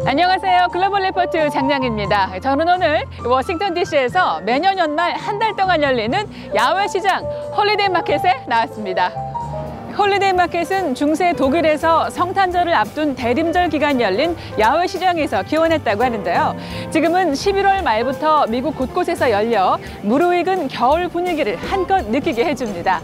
안녕하세요. 글로벌 리포트 장량입니다. 저는 오늘 워싱턴 DC에서 매년 연말 한 달 동안 열리는 야외 시장 홀리데이 마켓에 나왔습니다. 홀리데이 마켓은 중세 독일에서 성탄절을 앞둔 대림절 기간 열린 야외 시장에서 기원했다고 하는데요. 지금은 11월 말부터 미국 곳곳에서 열려 무르익은 겨울 분위기를 한껏 느끼게 해줍니다.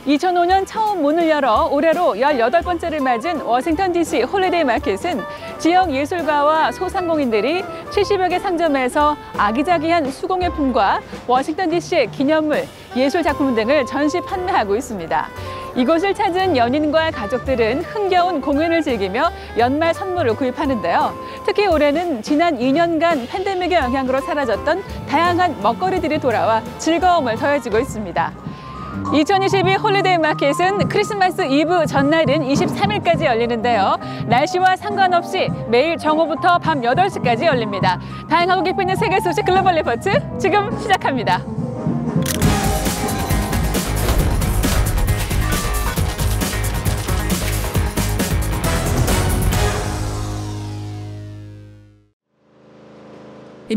2005년 처음 문을 열어 올해로 18번째를 맞은 워싱턴 DC 홀리데이 마켓은 지역 예술가와 소상공인들이 70여 개 상점에서 아기자기한 수공예품과 워싱턴 DC의 기념물, 예술 작품 등을 전시 판매하고 있습니다. 이곳을 찾은 연인과 가족들은 흥겨운 공연을 즐기며 연말 선물을 구입하는데요. 특히 올해는 지난 2년간 팬데믹의 영향으로 사라졌던 다양한 먹거리들이 돌아와 즐거움을 더해주고 있습니다. 2022 홀리데이 마켓은 크리스마스 이브 전날인 23일까지 열리는데요. 날씨와 상관없이 매일 정오부터 밤 8시까지 열립니다. 다양하고 깊이 있는 세계 소식 글로벌 리포트 지금 시작합니다.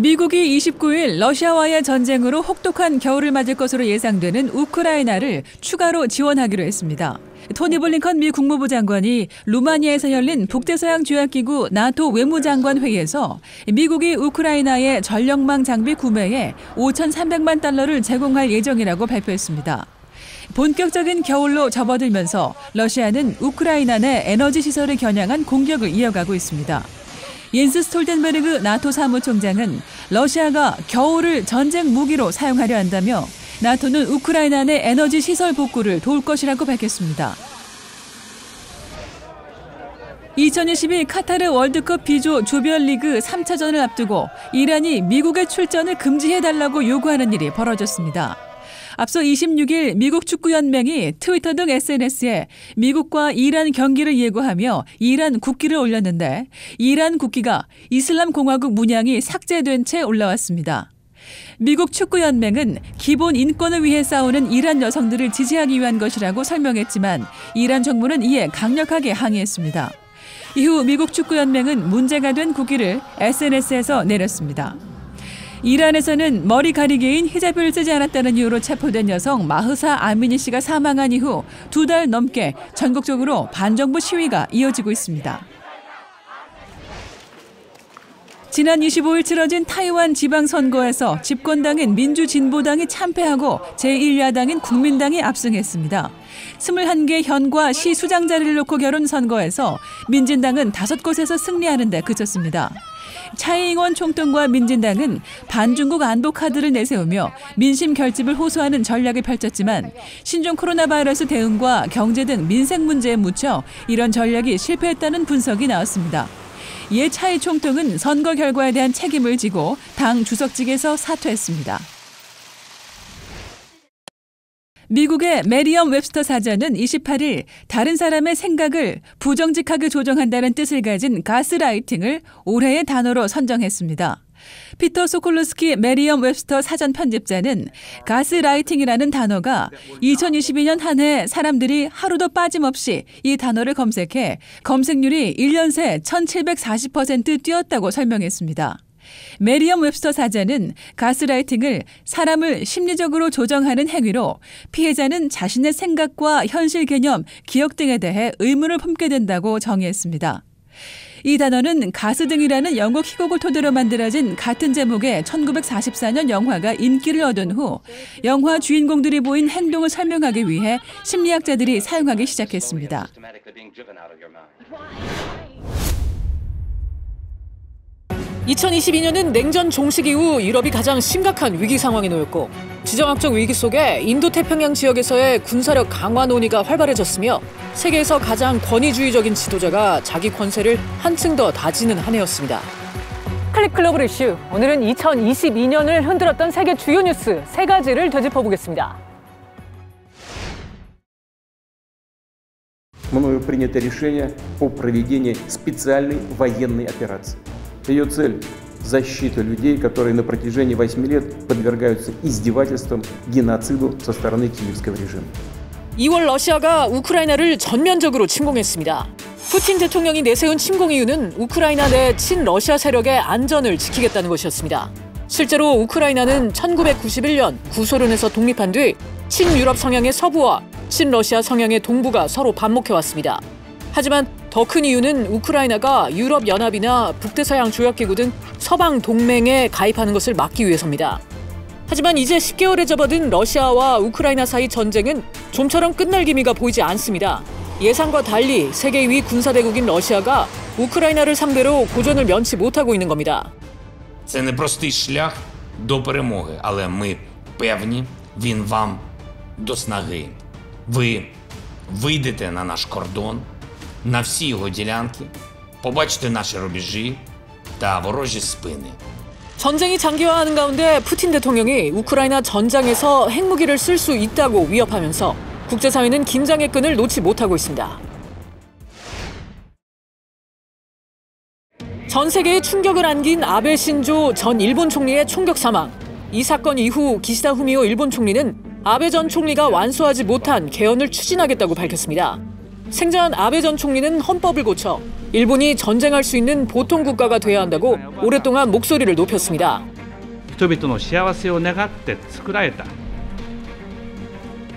미국이 29일 러시아와의 전쟁으로 혹독한 겨울을 맞을 것으로 예상되는 우크라이나를 추가로 지원하기로 했습니다. 토니 블링컨 미 국무부 장관이 루마니아에서 열린 북대서양 조약기구 나토 외무장관 회의에서 미국이 우크라이나의 전력망 장비 구매에 5,300만 달러를 제공할 예정이라고 발표했습니다. 본격적인 겨울로 접어들면서 러시아는 우크라이나 내 에너지 시설을 겨냥한 공격을 이어가고 있습니다. 옌스 스톨텐베르그 나토 사무총장은 러시아가 겨울을 전쟁 무기로 사용하려 한다며 나토는 우크라이나 내 에너지 시설 복구를 도울 것이라고 밝혔습니다. 2022 카타르 월드컵 B조 조별리그 3차전을 앞두고 이란이 미국의 출전을 금지해달라고 요구하는 일이 벌어졌습니다. 앞서 26일 미국 축구연맹이 트위터 등 SNS에 미국과 이란 경기를 예고하며 이란 국기를 올렸는데 이란 국기가 이슬람 공화국 문양이 삭제된 채 올라왔습니다. 미국 축구연맹은 기본 인권을 위해 싸우는 이란 여성들을 지지하기 위한 것이라고 설명했지만 이란 정부는 이에 강력하게 항의했습니다. 이후 미국 축구연맹은 문제가 된 국기를 SNS에서 내렸습니다. 이란에서는 머리 가리개인 히잡을 쓰지 않았다는 이유로 체포된 여성 마흐사 아미니 씨가 사망한 이후 2달 넘게 전국적으로 반정부 시위가 이어지고 있습니다. 지난 25일 치러진 타이완 지방선거에서 집권당인 민주진보당이 참패하고 제1야당인 국민당이 압승했습니다. 21개 현과 시 수장 자리를 놓고 겨룬 선거에서 민진당은 5곳에서 승리하는 데 그쳤습니다. 차이잉원 총통과 민진당은 반중국 안보 카드를 내세우며 민심 결집을 호소하는 전략을 펼쳤지만 신종 코로나 바이러스 대응과 경제 등 민생 문제에 묻혀 이런 전략이 실패했다는 분석이 나왔습니다. 이에 차이 총통은 선거 결과에 대한 책임을 지고 당 주석직에서 사퇴했습니다. 미국의 메리엄 웹스터 사전은 28일 다른 사람의 생각을 부정직하게 조정한다는 뜻을 가진 가스라이팅을 올해의 단어로 선정했습니다. 피터 소콜루스키 메리엄 웹스터 사전 편집자는 가스라이팅이라는 단어가 2022년 한 해 사람들이 하루도 빠짐없이 이 단어를 검색해 검색률이 1년 새 1740% 뛰었다고 설명했습니다. 메리엄 웹스터 사전은 가스라이팅을 사람을 심리적으로 조정하는 행위로 피해자는 자신의 생각과 현실 개념, 기억 등에 대해 의문을 품게 된다고 정의했습니다. 이 단어는 가스 등이라는 영국 희곡을 토대로 만들어진 같은 제목의 1944년 영화가 인기를 얻은 후 영화 주인공들이 보인 행동을 설명하기 위해 심리학자들이 사용하기 시작했습니다. 2022년은 냉전 종식 이후 유럽이 가장 심각한 위기 상황에 놓였고 지정학적 위기 속에 인도태평양 지역에서의 군사력 강화 논의가 활발해졌으며 세계에서 가장 권위주의적인 지도자가 자기 권세를 한층 더 다지는 한 해였습니다. 클릭 글로벌 이슈, 오늘은 2022년을 흔들었던 세계 주요 뉴스 3가지를 되짚어보겠습니다. Мною принято решение о проведении специальной военной операции. Ее цель – защита людей, которые на протяжении 8 лет подвергаются издевательствам, геноциду со стороны киевского режима. 2월 러시아가 우크라이나를 전면적으로 침공했습니다. 푸틴 대통령이 내세운 침공 이유는 우크라이나 내 친러시아 세력의 안전을 지키겠다는 것이었습니다. 실제로 우크라이나는 1991년 구소련에서 독립한 뒤 친유럽 성향의 서부와 친러시아 성향의 동부가 서로 반목해왔습니다. 하지만 더 큰 이유는 우크라이나가 유럽연합이나 북대서양 조약기구 등 서방 동맹에 가입하는 것을 막기 위해서입니다. 하지만 이제 10개월에 접어든 러시아와 우크라이나 사이 전쟁은 좀처럼 끝날 기미가 보이지 않습니다. 예상과 달리 세계 2위 군사대국인 러시아가 우크라이나를 상대로 고전을 면치 못하고 있는 겁니다. Це непростий шлях до перемоги, але ми певні, він вам до снаги. Ви вийдете на наш кордон, на всі його ділянки, побачите наші рубежі та ворожі спини. 전쟁이 장기화하는 가운데 푸틴 대통령이 우크라이나 전장에서 핵무기를 쓸 수 있다고 위협하면서 국제사회는 긴장의 끈을 놓지 못하고 있습니다. 전 세계에 충격을 안긴 아베 신조 전 일본 총리의 총격 사망. 이 사건 이후 기시다 후미오 일본 총리는 아베 전 총리가 완수하지 못한 개헌을 추진하겠다고 밝혔습니다. 생전 아베 전 총리는 헌법을 고쳐 일본이 전쟁할 수 있는 보통 국가가 돼야 한다고 오랫동안 목소리를 높였습니다. 人々の幸せを願って作られた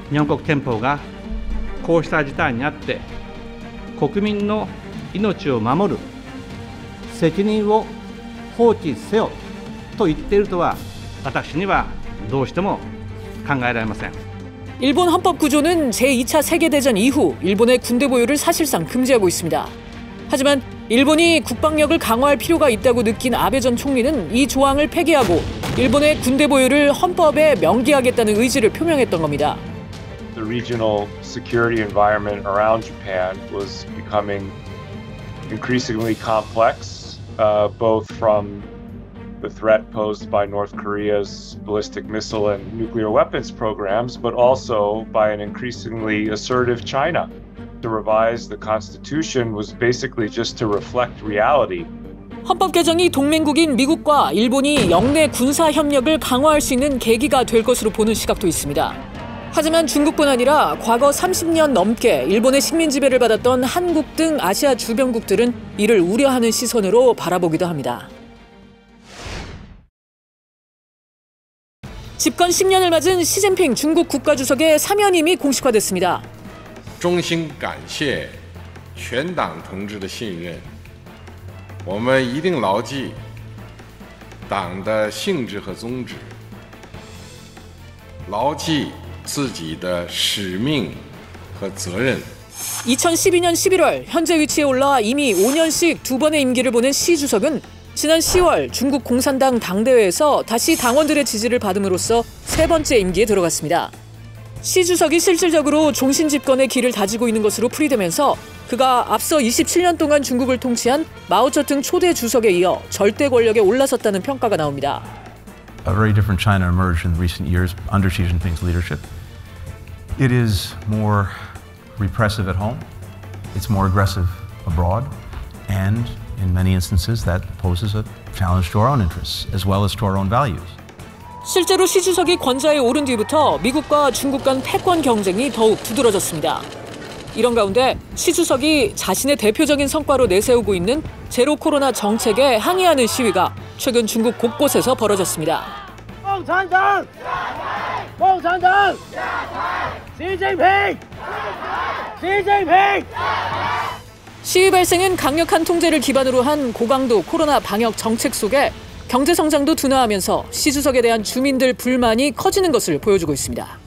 日本国憲法がこうした事態にあって国民の命を守る責任を放棄せよと言っているとは私にはどうしても考えられません。 일본 헌법 구조는 제2차 세계대전 이후 일본의 군대 보유를 사실상 금지하고 있습니다. 하지만 일본이 국방력을 강화할 필요가 있다고 느낀 아베 전 총리는 이 조항을 폐기하고 일본의 군대 보유를 헌법에 명기하겠다는 의지를 표명했던 겁니다. The regional security environment around Japan was becoming increasingly complex, both from the threat posed by North Korea's ballistic missile and nuclear weapons programs, but also by an increasingly assertive China. To revise the Constitution was basically just to reflect reality. 헌법 개정이 동맹국인 미국과 일본이 영내 군사 협력을 강화할 수 있는 계기가 될 것으로 보는 시각도 있습니다. 하지만 중국뿐 아니라 과거 30년 넘게 일본의 식민 지배를 받았던 한국 등 아시아 주변국들은 이를 우려하는 시선으로 바라보기도 합니다. 집권 10년을 맞은 시진핑 중국 국가주석의 사면임이 공식화됐습니다. 衷心感谢全党同志的信任，我们一定牢记党的性质和宗旨，牢记自己的使命和责任。 2012년 11월 현재 위치에 올라 이미 5년씩 2번의 임기를 보낸 시 주석은 지난 10월 중국 공산당 당대회에서 다시 당원들의 지지를 받음으로써 3번째 임기에 들어갔습니다. 시 주석이 실질적으로 종신 집권의 길을 다지고 있는 것으로 풀이되면서 그가 앞서 27년 동안 중국을 통치한 마오쩌둥 초대 주석에 이어 절대 권력에 올라섰다는 평가가 나옵니다. A very different China emerged in recent years under Xi Jinping's leadership. It is more repressive at home, it's more aggressive abroad, and in many instances that poses a challenge to our own interests as well as to our own values. 실제로 시 주석이 권좌에 오른 뒤부터 미국과 중국 간 패권 경쟁이 더욱 두드러졌습니다. 이런 가운데 시 주석이 자신의 대표적인 성과로 내세우고 있는 제로 코로나 정책에 항의하는 시위가 최근 중국 곳곳에서 벌어졌습니다. 시위 발생은 강력한 통제를 기반으로 한 고강도 코로나 방역 정책 속에 경제 성장도 둔화하면서 시 주석에 대한 주민들 불만이 커지는 것을 보여주고 있습니다.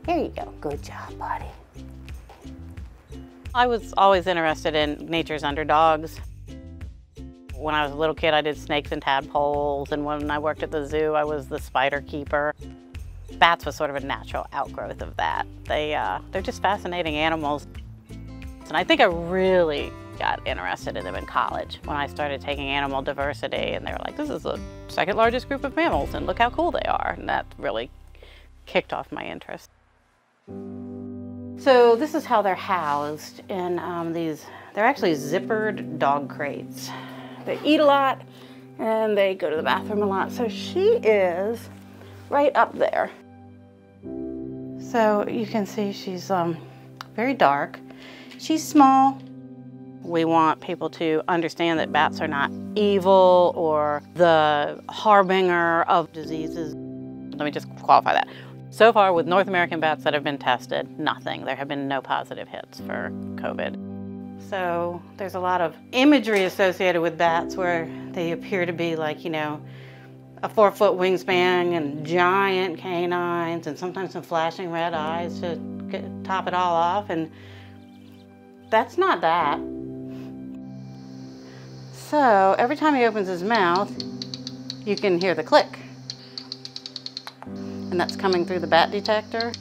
Here you go. Good job, buddy. I was always interested in nature's underdogs. When I was a little kid, I did snakes and tadpoles, and when I worked at the zoo, I was the spider keeper. Bats was sort of a natural outgrowth of that. They're just fascinating animals. And I think I really got interested in them in college when I started taking animal diversity, and they were like, this is the second largest group of mammals, and look how cool they are. And that really kicked off my interest. So this is how they're housed in they're actually zippered dog crates. They eat a lot and they go to the bathroom a lot. So she is right up there. So you can see she's very dark. She's small. We want people to understand that bats are not evil or the harbinger of diseases. Let me just qualify that. So far with North American bats that have been tested, nothing. There have been no positive hits for COVID. So there's a lot of imagery associated with bats where they appear to be like, you know, a 4-foot wingspan and giant canines and sometimes some flashing red eyes to top it all off. And that's not that. So every time he opens his mouth, you can hear the click. And that's coming through the bat detector.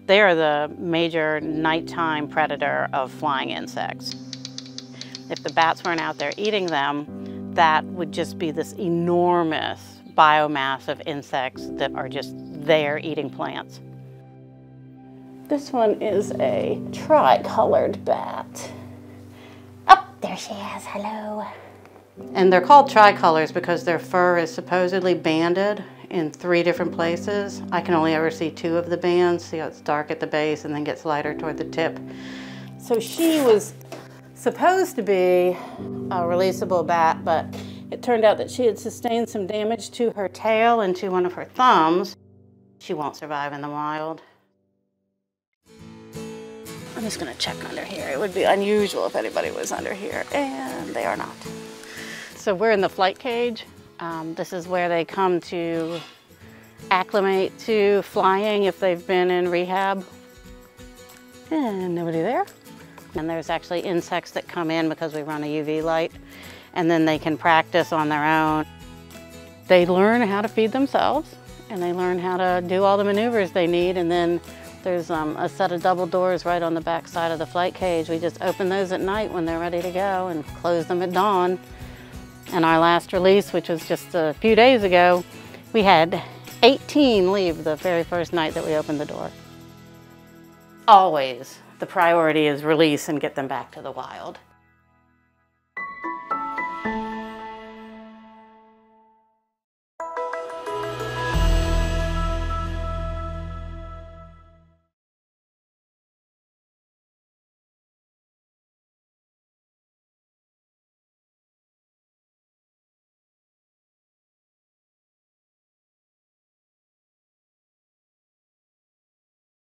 They are the major nighttime predator of flying insects. If the bats weren't out there eating them, that would just be this enormous biomass of insects that are just there eating plants. This one is a tricolored bat. Oh, there she is, hello. And they're called tricolors because their fur is supposedly banded in 3 different places. I can only ever see 2 of the bands. See how it's dark at the base and then gets lighter toward the tip. So she was supposed to be a releasable bat, but it turned out that she had sustained some damage to her tail and to one of her thumbs. She won't survive in the wild. I'm just gonna check under here. It would be unusual if anybody was under here, and they are not. So we're in the flight cage. This is where they come to acclimate to flying if they've been in rehab. And nobody there. And there's actually insects that come in because we run a UV light, and then they can practice on their own. They learn how to feed themselves, and they learn how to do all the maneuvers they need, and then there's a set of double doors right on the back side of the flight cage. We just open those at night when they're ready to go and close them at dawn. And our last release, which was just a few days ago, we had 18 leave the very first night that we opened the door. Always, the priority is release and get them back to the wild.